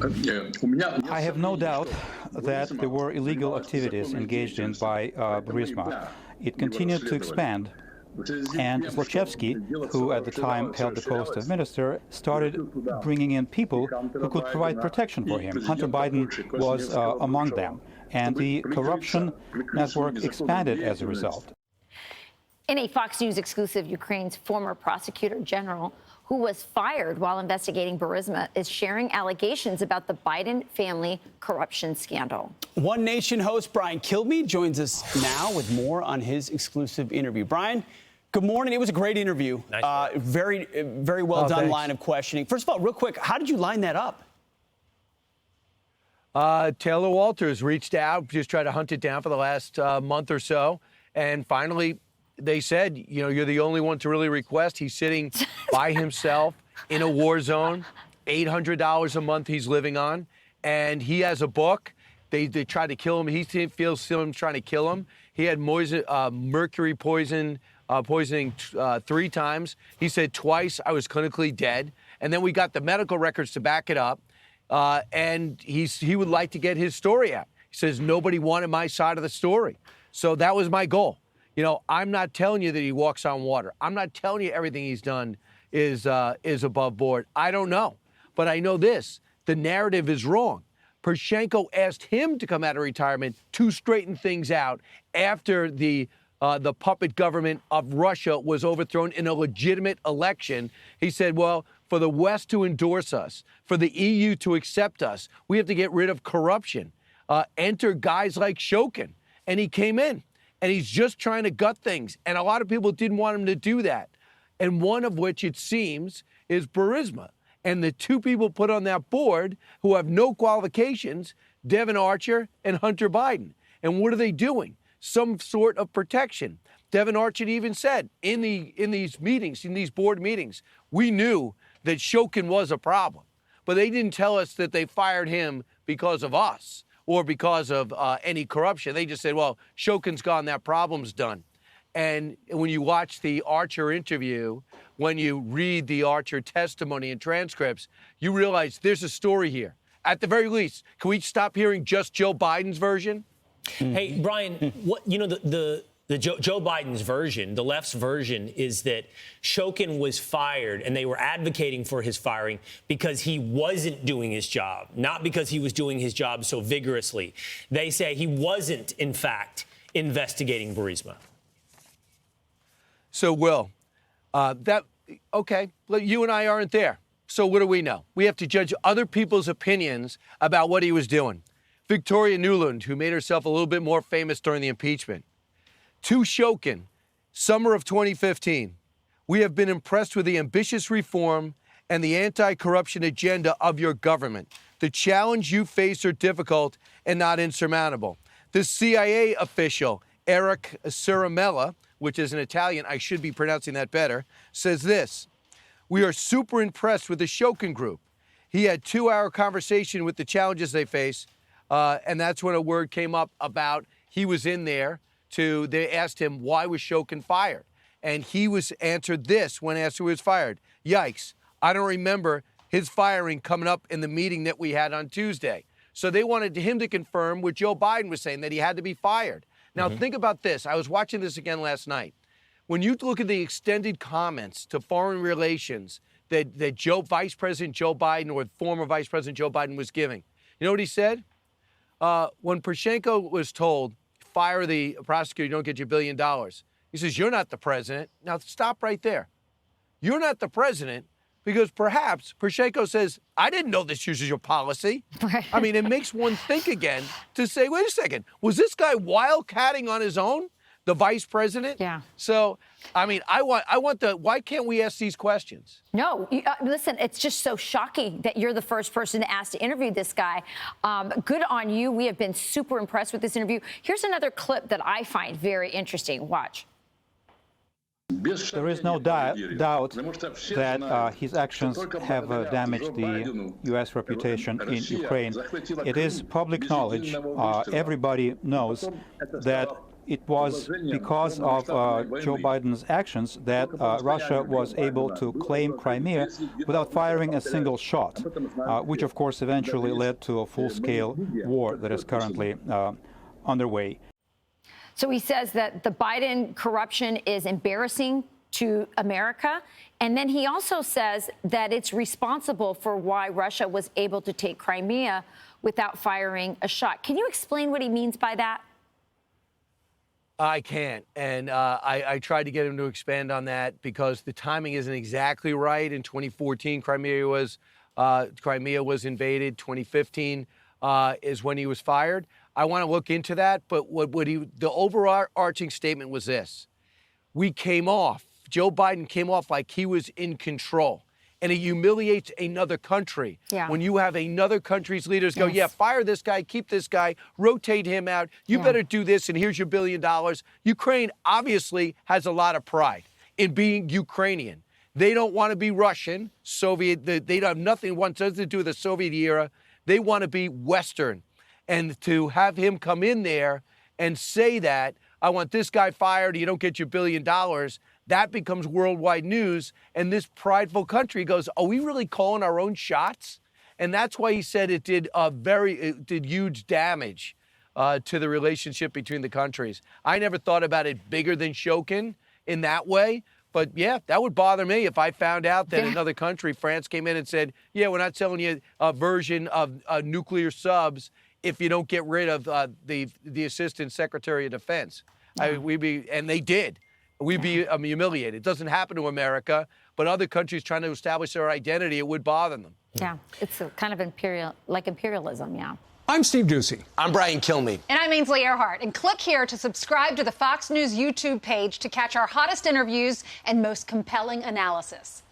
I have no doubt that there were illegal activities engaged in by Burisma. It continued to expand, and Zlochevsky, who at the time held the post of minister, started bringing in people who could provide protection for him. Hunter Biden was among them, and the corruption network expanded as a result. In a Fox News exclusive, Ukraine's former Prosecutor General, who was fired while investigating Burisma, is sharing allegations about the Biden family corruption scandal. One Nation host Brian Kilmeade joins us now with more on his exclusive interview. Brian, good morning. It was a great interview. Nice very well done thanks. Line of questioning. First of all, real quick, how did you line that up? Taylor Walters reached out, just tried to hunt it down for the last month or so, and finally they said, you know, you're the only one to really request. He's sitting by himself in a war zone, $800 a month he's living on, and he has a book. They tried to kill him. He feels someone trying to kill him. He had mercury poisoning 3 times. He said twice I was clinically dead, and then we got the medical records to back it up, and he would like to get his story out. He says nobody wanted my side of the story, so that was my goal. You know, I'm not telling you that he walks on water. I'm not telling you everything he's done is above board. I don't know. But I know this. The narrative is wrong. Poroshenko asked him to come out of retirement to straighten things out after the puppet government of Russia was overthrown in a legitimate election. He said, well, for the West to endorse us, for the EU to accept us, we have to get rid of corruption. Enter guys like Shokin. And he came in. And he's just trying to gut things. And a lot of people didn't want him to do that. And one of which, it seems, is Burisma. And the 2 people put on that board who have no qualifications, Devin Archer and Hunter Biden. And what are they doing? Some sort of protection. Devin Archer even said in these meetings, in these board meetings, we knew that Shokin was a problem. But they didn't tell us that they fired him because of us or because of any corruption. They just said, well, Shokin's gone, that problem's done. And when you watch the Archer interview, when you read the Archer testimony and transcripts, you realize there's a story here. At the very least, can we stop hearing just Joe Biden's version? Hey, Brian, the Joe Biden's version, the left's version, is that Shokin was fired and they were advocating for his firing because he wasn't doing his job, not because he was doing his job so vigorously. They say he wasn't, in fact, investigating Burisma. So, Will, okay, you and I aren't there. So what do we know? We have to judge other people's opinions about what he was doing. Victoria Nuland, who made herself a little bit more famous during the impeachment. To Shokin, summer of 2015, we have been impressed with the ambitious reform and the anti-corruption agenda of your government. The challenge you face are difficult and not insurmountable. The CIA official, Eric Ciaramella, which is an Italian, I should be pronouncing that better, says this: we are super impressed with the Shokin group. He had 2-hour conversation with the challenges they face, and that's when a word came up about he was in there. They asked him, why was Shokin fired? And he answered this when asked who was fired. Yikes, I don't remember his firing coming up in the meeting that we had on Tuesday. So they wanted him to confirm what Joe Biden was saying, that he had to be fired. Now, think about this. I was watching this again last night. When you look at the extended comments to foreign relations that Vice President Joe Biden or former Vice President Joe Biden was giving, you know what he said? When Poroshenko was told, fire the prosecutor, you don't get your $1 billion. He says, you're not the president. Now, stop right there. You're not the president because perhaps Poroshenko says, I didn't know this was your policy. Right. I mean, it makes one think again to say, wait a second, was this guy wildcatting on his own, the vice president? Yeah. So, I mean, why can't we ask these questions? No, listen, it's just so shocking that you're the first person to ask to interview this guy. Good on you. We have been super impressed with this interview. Here's another clip that I find very interesting. Watch. There is no doubt that his actions have damaged the U.S. reputation in Ukraine. It is public knowledge. Everybody knows that it was because of Joe Biden's actions that Russia was able to claim Crimea without firing a single shot, which of course eventually led to a full-scale war that is currently underway. So he says that the Biden corruption is embarrassing to America. And then he also says that it's responsible for why Russia was able to take Crimea without firing a shot. Can you explain what he means by that? I can't. And I tried to get him to expand on that because the timing isn't exactly right. In 2014, Crimea was invaded. 2015 is when he was fired. I want to look into that. But the overarching statement was this. Joe Biden came off like he was in control. And it humiliates another country. Yeah. When you have another country's leaders go, yeah, fire this guy, keep this guy, rotate him out. You better do this, and here's your $1 billion. Ukraine obviously has a lot of pride in being Ukrainian. They don't want to be Russian, Soviet. They have nothing to do with the Soviet era. They want to be Western. And to have him come in there and say that, I want this guy fired, you don't get your $1 billion, that becomes worldwide news. And this prideful country goes, are we really calling our own shots? And that's why he said it did huge damage to the relationship between the countries. I never thought about it bigger than Shokin in that way. But yeah, that would bother me if I found out that another country, France, came in and said, yeah, we're not selling you a version of nuclear subs if you don't get rid of the Assistant Secretary of Defense. And they did. We'd be humiliated. It doesn't happen to America, but other countries trying to establish their identity, it would bother them. Yeah, it's a kind of imperialism, yeah. I'm Steve Doocy. I'm Brian Kilmeade. And I'm Ainsley Earhart. And click here to subscribe to the Fox News YouTube page to catch our hottest interviews and most compelling analysis.